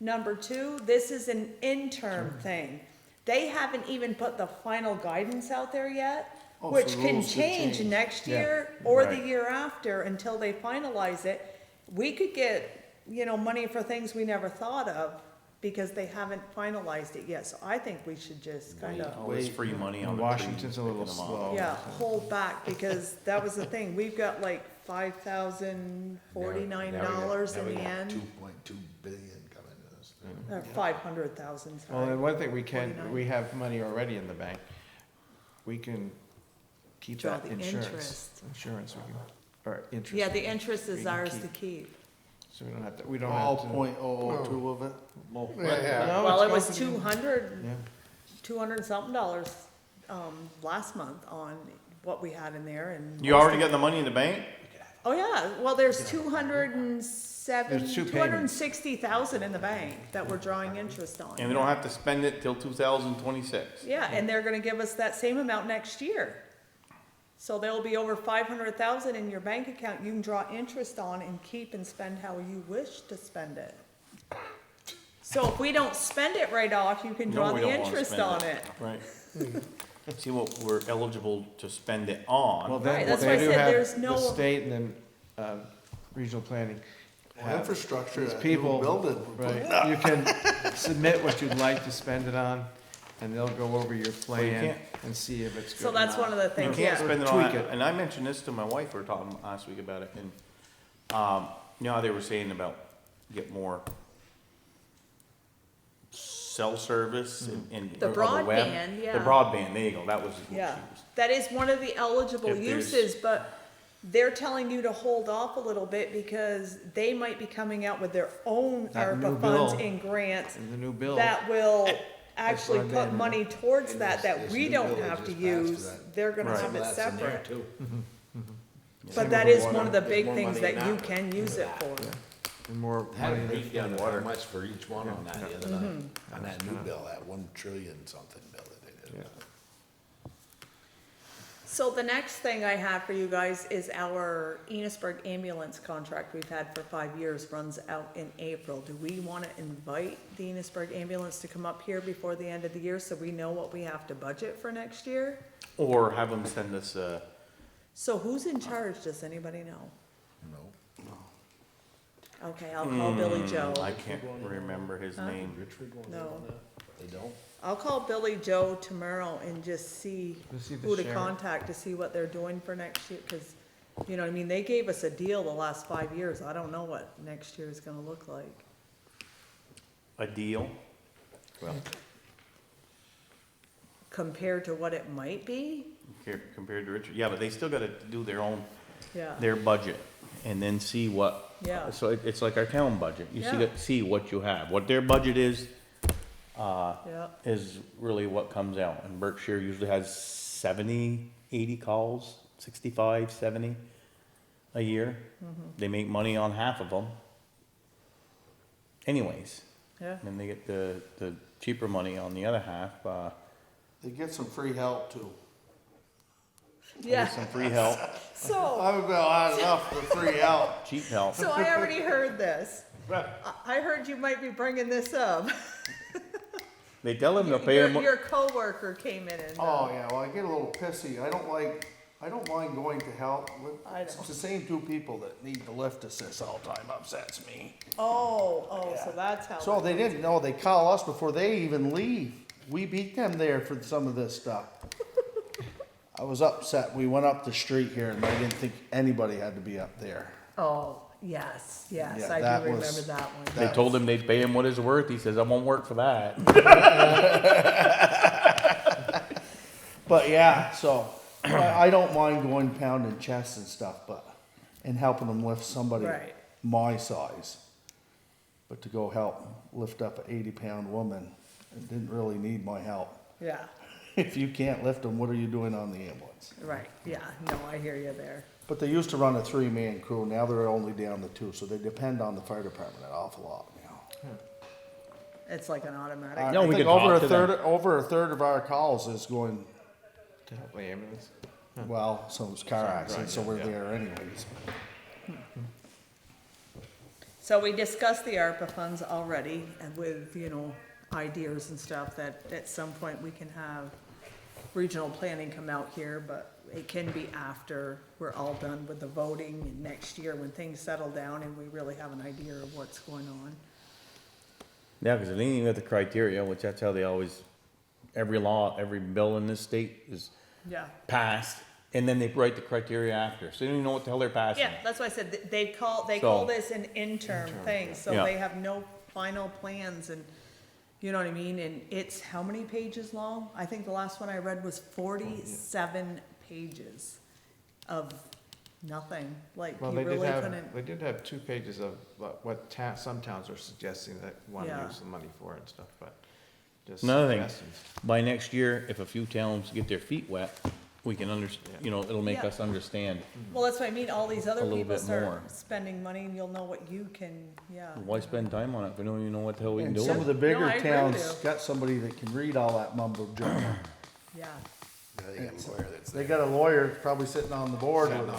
Number two, this is an interim thing. They haven't even put the final guidance out there yet, Oh, so which can rules could change change. next Yeah, year or the right. year after until they finalize it. We could get, money for things we never thought of because they haven't finalized it yet. So I think we should just kind of. All this free money on And the Washington's trees, a little picking them up. slow. Yeah, hold back, because that was the thing, we've got like $5,049 in the end, 2.2 billion coming to this thing. or 500,000, Well, sorry. and one thing we can, 49. we have money already in the bank. We can keep Draw that the insurance. interest. Insurance, we can, or interest. Yeah, the interest we is can ours keep. to keep. So we don't have to, we don't All have to. .002 of it? Yeah, No, Well, it it's was supposed to be- 200, Yeah, 200 something dollars, last month on what we had in there, and. You already got the money in the bank? Oh, yeah, well, there's 207, There's two payments. 260,000 in the bank that we're drawing interest on. And we don't have to spend it till 2026. Yeah, and they're gonna give us that same amount next year. So there'll be over 500,000 in your bank account you can draw interest on and keep and spend how you wish to spend it. So if we don't spend it right off, you can No, draw we the don't wanna interest spend on it. Right. See what we're eligible to spend it on. well, Right, then, that's why they I do said have there's no- the state and then, regional planning. have Infrastructure, these that people, new building. right, you can submit what you'd like to spend it on, and they'll go over your plan can't- and see if it's good. So that's one of the You things, can't yeah. spend it on Tweak that, it. and I mentioned this to my wife, we were talking last week about it, and, you know how they were saying about get more cell service and. The or web? broadband, yeah. The broadband, there you go, that was what she Yeah, was. that is one of the eligible If there's- uses, but they're telling you to hold off a little bit because they might be coming out with their own That new ARPA funds bill. and grants And the new bill. that will actually what put they- money towards And that, this- that this we new don't bill that have to just passed for use, that. they're gonna Right. have Some it of that's in there, separate. too. But Same that with is water. one of the There's big more things money that in you that can use it for. And more Had money. a breakdown of how water. much for each one on that the other night, Mm-hmm. on that new bill, that 1 trillion something bill that they did. Yeah. So the next thing I have for you guys is our Enosburg ambulance contract we've had for 5 years runs out in April. Do we wanna invite the Enosburg ambulance to come up here before the end of the year so we know what we have to budget for next year? Or have them send us So who's in charge, does anybody know? No. Okay, I'll call Billy Joe. I can't remember his name. No. They don't? I'll call Billy Joe tomorrow and just see Let's see the who to sheriff. contact to see what they're doing for next year, cause, you know what I mean, they gave us a deal the last 5 years, I don't know what next year is gonna look like. A deal? Well, Compared to what it might be, compared to Richard, yeah, but they still gotta do their own, yeah, their budget and then see what. Yeah. So it's like our town budget. You Yeah. see what you have. What their budget yeah, is really what comes out. And Berkshire usually has 70, 80 calls, 65, 70 a year. They make money on half of them. Anyways, yeah, and they get the cheaper money on the other half, They get some free help too. yeah, some free help, so, I've about had enough for free help. cheap help. so I already heard this. I heard you might be bringing this up. They tell them they'll pay them. Your coworker came in and. Oh, yeah, well, I get a little pissy. I don't mind going to help. I It's know. the same two people that need the lift assist all the time upsets me. Oh, so that's how. So they didn't know, they call us before they even leave. We beat them there for some of this stuff. I was upset. We went up the street here and I didn't think anybody had to be up there. Oh, yes, Yeah, I that do was- remember that one. They told him they'd pay him what it's worth. He says, I won't work for that. But yeah, so I don't mind going pounding chests and stuff, and helping them lift somebody Right. my size. But to go help lift up an 80-pound woman, it didn't really need my help. Yeah, If you can't lift them, what are you doing on the ambulance? right, yeah, no, I hear you there. But they used to run a 3-man crew, now they're only down to 2, so they depend on the fire department an awful lot now. It's like an automatic. I No, we think can talk to over a third of our calls is going, To help the ambulance. well, some's car accident, so we're yeah. there anyways. So we discussed the ARPA funds already and with, ideas and stuff that at some point we can have regional planning come out here, but it can be after we're all done with the voting and next year when things settle down and we really have an idea of what's going on. Yeah, because it ain't even got the criteria, which that's how they always, every law, every bill in this state is Yeah. passed, and then they write the criteria after, so they don't even know what the hell they're passing. Yeah, that's why I said, they call So- this an interim thing, so Yeah. they have no final plans and, you know what I mean, and it's how many pages long? I think the last one I read was 47 pages of nothing, like, Well, you they did really have, couldn't, they did have 2 pages of what some towns are suggesting that want to Yeah. use the money for and stuff, but just Another thing, suggestions. by next year, if a few towns get their feet wet, we can it'll make Yeah. us understand. well, that's what I mean, all these other A little people bit start more. spending money and you'll know what you can, yeah. Why spend time on it if we don't even know what the hell we can And do some with of it? the No, bigger I agree with towns you. got somebody that can read all that mumbo jumbo. Yeah, They got a lawyer probably sitting on the board with them.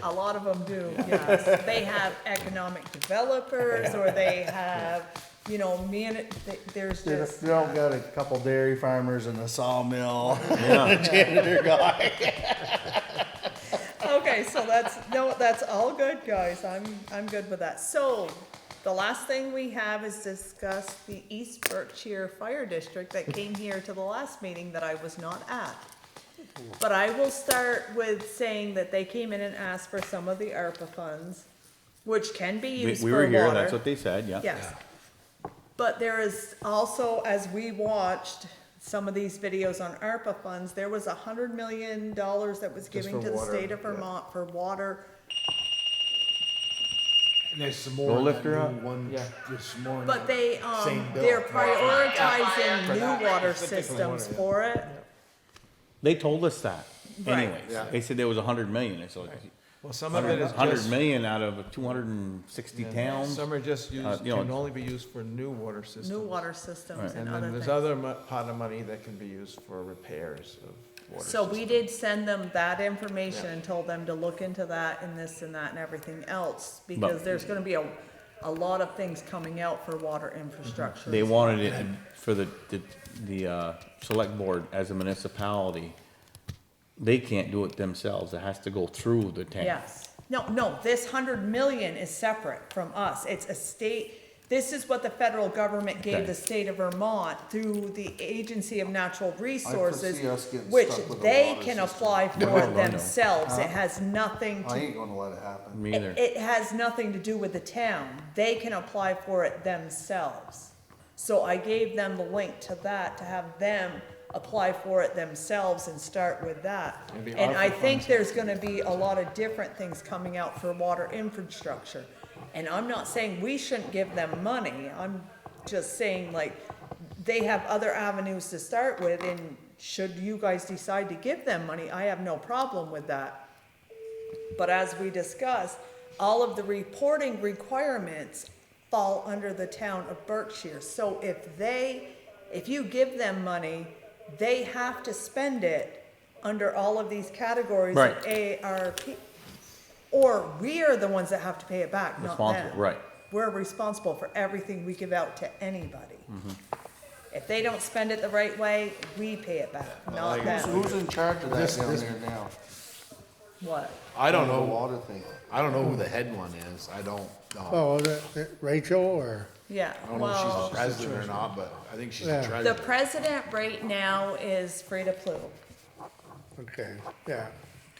a lot of them do, yes. They have economic developers or they have, there's They just. don't got a couple dairy farmers and a sawmill and a janitor guy. Okay, so that's all good, guys. I'm good with that. So, the last thing we have is discuss the East Berkshire Fire District that came here to the last meeting that I was not at. But I will start with saying that they came in and asked for some of the ARPA funds, which can be used for We water. were here, that's what they said, yeah. Yes. But there is also, as we watched some of these videos on ARPA funds, there was $100 million that was given for to the water, state of yeah. Vermont for water. And there's some Go more. lift her up. One, Yeah. there's some more. But they, Same bill. they're prioritizing For that new water particular systems water, yeah. for it. They told us that, Right. anyways. Yeah. They said there was 100 million, it's like, Well, some of it is 100 just. million out of 260 towns. Some are just used, you know, can only be used for new water systems. New water systems Right. and And other then there's things. other pot of money that can be used for repairs of wastewater So we system. did send them that information and told them to look into that and this and that and everything else, because But- there's gonna be a lot of things coming out for water infrastructure. They wanted it for the select board as a municipality. They can't do it themselves. It has to go through the town. Yes. No, this 100 million is separate from us. It's a state, this is what the federal government gave Okay. the state of Vermont through the Agency of Natural Resources, foresee us getting which stuck with the they water can system. apply No, for I know. themselves. It has nothing I to, ain't gonna let it happen. Me either. it has nothing to do with the town. They can apply for it themselves. So I gave them the link to that, to have them apply for it themselves and start with that. Maybe And I ARPA think funds. there's gonna be a lot of different things coming out for water infrastructure. And I'm not saying we shouldn't give them money, I'm just saying, like, they have other avenues to start with, and should you guys decide to give them money, I have no problem with that. But as we discussed, all of the reporting requirements fall under the town of Berkshire. So if you give them money, they have to spend it under all of these categories of Right. ARP. Or we are the ones that have to pay it back, not Responsible, them. right. We're responsible for everything we give out to anybody. Mm-hmm. If they don't spend it the right way, we pay it back, not them. Who's in charge of that down there now? What? I don't The know, water thing. I don't know who the head one is, I don't know. Oh, is it Rachel or? Yeah, I don't know if she's well, the president or not, but I think she's Yeah. the the treasurer. president right now is Frida Plouffe. Okay, yeah.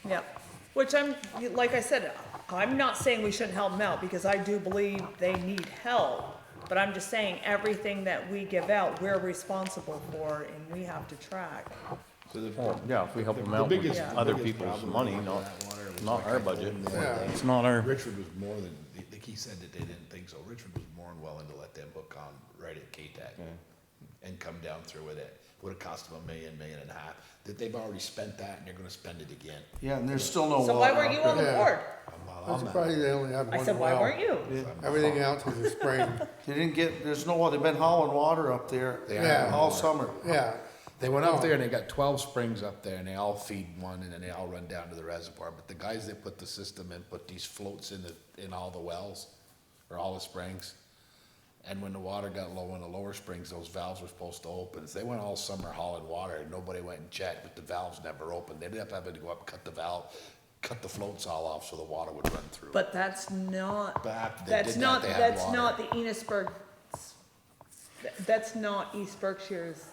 Yep, which I'm, like I said, I'm not saying we shouldn't help them out, because I do believe they need help. But I'm just saying, everything that we give out, we're responsible for, and we have to track. So the- Well, yeah, if we help them the out with biggest- Yeah. other biggest people's problem money, with not, that water was not like our I told budget. him the other day, It's not our, Richard was more than, like he said that they didn't think so, Richard was more than willing to let them hook on right at K-Tech and come down through with it. Would've cost them $1 million, $1.5 million, that they've already spent that and they're gonna spend it again. Yeah, and there's still no water. So why weren't you out on the there. Yeah. board? I'm surprised they only had I one said, why well. weren't you? Everything else is a spring. They didn't get, there's no water, they've been hauling water up there They Yeah. all summer. Yeah, They went up there and they got 12 springs up there and they all feed one and then they all run down to the reservoir. But the guys that put the system in, put these floats in all the wells or all the springs. And when the water got low in the lower springs, those valves were supposed to open. So they went all summer hauling water and nobody went and checked, but the valves never opened. They ended up having to go up and cut the valve, cut the floats all off so the water would run through. But that's not, But after they that's did that, not, they had that's water. not the Enosburg, that's not East Berkshire's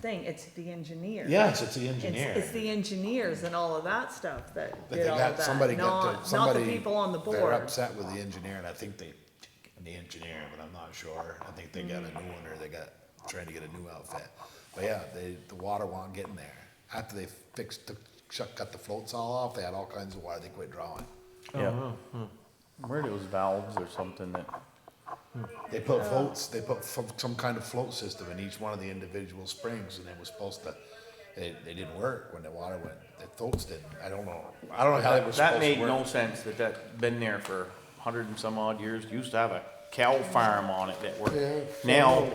thing, it's the engineers. Yes, it's the engineer. It's the engineers and all of that stuff that But did they all got, of that, somebody got not, to, not somebody. the people on the They're board. upset with the engineer, and I think the engineer, but I'm not sure. I think they got a new one, or they got, trying to get a new outfit. But yeah, the water wasn't getting there. After they cut the floats all off, they had all kinds of water, they quit drawing. yeah. Where those valves or something that, They put floats, they put some kind of float system in each one of the individual springs, and it was supposed to, they didn't work when the water went, the floats didn't. I don't know how they were supposed to that work. made no sense that been there for 100 and some odd years. Used to have a cow farm on it that Yeah. worked. Now,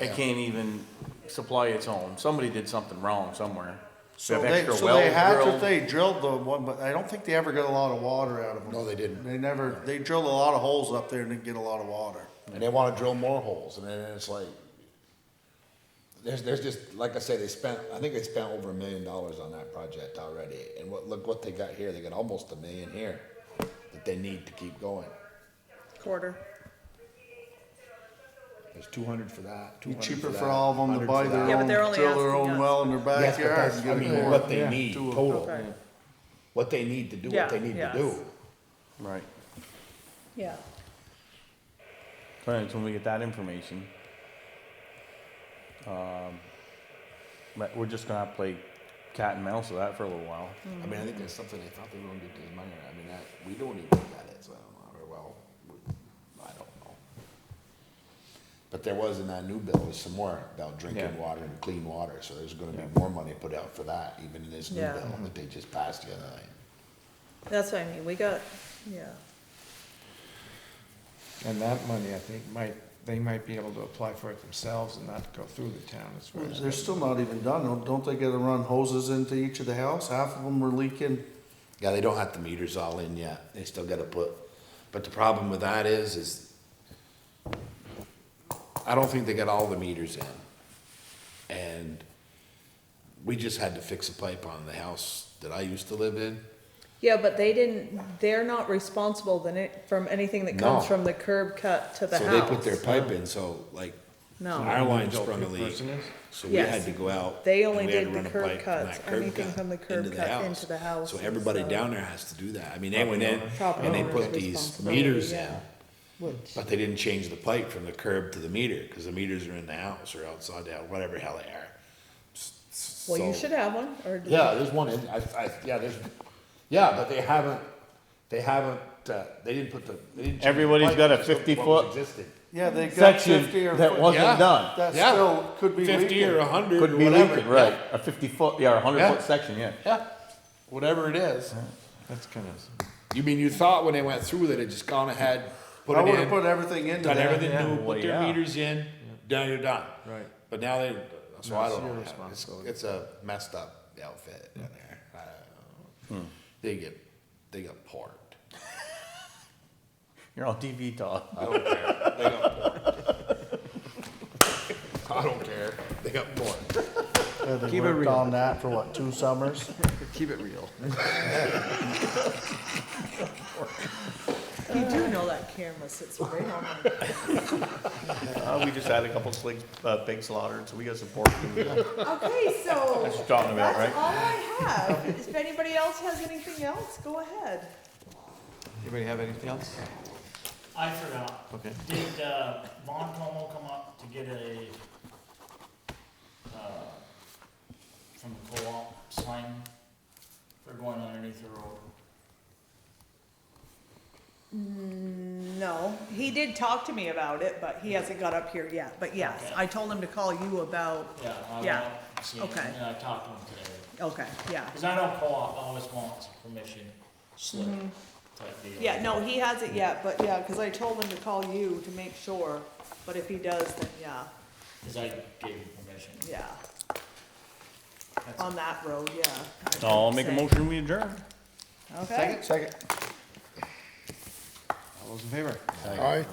it can't even supply its own. Somebody did something wrong somewhere. So Have they, extra so wells they had to, drilled. they drilled the one, but I don't think they ever got a lot of water out of them. No, they didn't. They never, they drilled a lot of holes up there and didn't get a lot of water. And they wanna drill more holes, and then it's like, there's just, like I say, I think they spent over $1 million on that project already, and look what they got here, they got almost $1 million here, that they need to keep going. Quarter. There's 200 for that, Be 200 cheaper that, for all of them to 100 buy for their that. Yeah, but own, they're only drill their asking own us. well in their Yes, but backyard that's, and I get a mean, core. what they need Two of total, Okay. what they need to do, Yeah, what they need to yes. do. Right. Yeah. So anyways, when we get that information, but we're just gonna have to play cat and mouse with that for a little while. I mean, I think there's something they thought they were gonna get this money, I mean, we don't even get it, so I don't know, or well, I don't know. But there was in that new bill, there's some more about drinking Yeah. water and clean water, so there's gonna be more money put out for that, even in this new Yeah. bill that they just passed the other night. That's what I mean, we got, yeah. And that money, I think, they might be able to apply for it themselves and not go through the town as far as. They're still not even done. Don't they gotta run hoses into each of the house? Half of them are leaking. Yeah, they don't have the meters all in yet. They still gotta put, but the problem with that is I don't think they got all the meters in. And we just had to fix a pipe on the house that I used to live in. Yeah, but they're not responsible from anything that comes No. from the curb cut to the So house. they put their pipe in, so like, No. our line Individual sprung a leak. person is? So we Yes. had to go out. They and only we had did to the run a curb pipe cuts, that curb anything cut from the curb into cut into the house. So everybody So- down there has to do that. I mean, they went in Property and they owner's put these responsibility, meters yeah. in, but they didn't change the pipe from the curb to the meter, cause the meters are in the house or outside the house, whatever the hell they are. Well, you So- should have one, or. Yeah, there's one in, yeah, but they haven't, they didn't put the, they didn't. change the Everybody's pipe, got a just what 50-foot was existing. Yeah, they got section 50 or. that wasn't Yeah. done. That Yeah. still could be leaking. 50 or 100 or Could be whatever. leaking, right, a 50-foot, yeah, a 100-foot Yeah. section, yeah. Yeah, whatever it is. That's kind of, You mean you thought when they went through that it just gone ahead, put I it would've in, put everything into done that. everything Yeah. new, Well, put their yeah. meters in, now you're done. right. But now they, so No, I it's don't your know. responsibility. It's a messed up outfit down there. I don't know. They got porked. You're on TV, Todd. I don't care. They got porked. I don't care. They got porked. Yeah, they Keep it worked real. on that for what, 2 summers? Keep it real. You do know that camera sits right on my. We just had a couple pigs slaughtered, so we got some pork. Okay, so. That's what you're talking about, That's right? all I have. If anybody else has anything else, go ahead. Anybody have anything else? I forgot. Okay. Did, Von Como come up to get a, from the co-op sign for going underneath the road? No, he did talk to me about it, but he hasn't got up here yet. But yes, Okay. I told him to call you about, Yeah, I Yeah. went up, seen it, Okay. and I talked to him today. okay, yeah. Cause I know co-op always wants permission slip type deal. Yeah, no, he hasn't yet, but yeah, cause I told him to call you to make sure. But if he does, then yeah, Cause I gave him permission. yeah. That's- On that road, yeah. I I'll would make a say. motion, we adjourn. Okay. Second. All those in favor? All right.